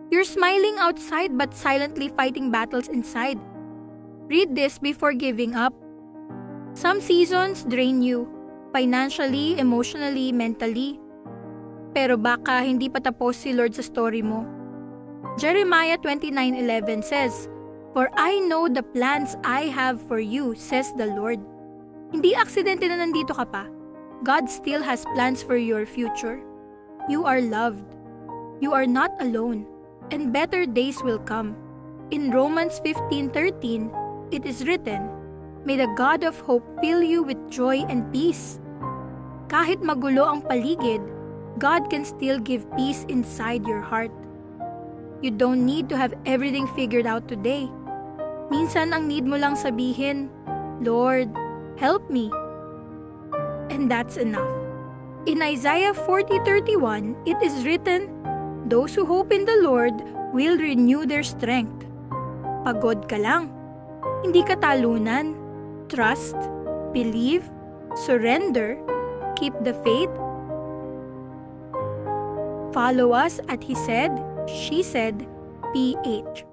You're smiling outside but silently fighting battles inside. Read this before giving up. Some seasons drain you, financially, emotionally, mentally. Pero baka hindi pa tapos si Lord sa story mo. Jeremiah 29:11 says, "For I know the plans I have for you," says the Lord. Hindi aksidente na nandito ka pa. God still has plans for your future. You are loved. You are not alone. And better days will come. In Romans 15:13, it is written, "May the God of hope fill you with joy and peace." Kahit magulo ang paligid, God can still give peace inside your heart. You don't need to have everything figured out today. Minsan ang need mo lang sabihin, "Lord, help me." And that's enough. In Isaiah 40:31, it is written, "Those who hope in the Lord will renew their strength." Pagod ka lang. Hindi ka talunan. Trust, believe, surrender, keep the faith. Follow us at He Said, She Said, PH.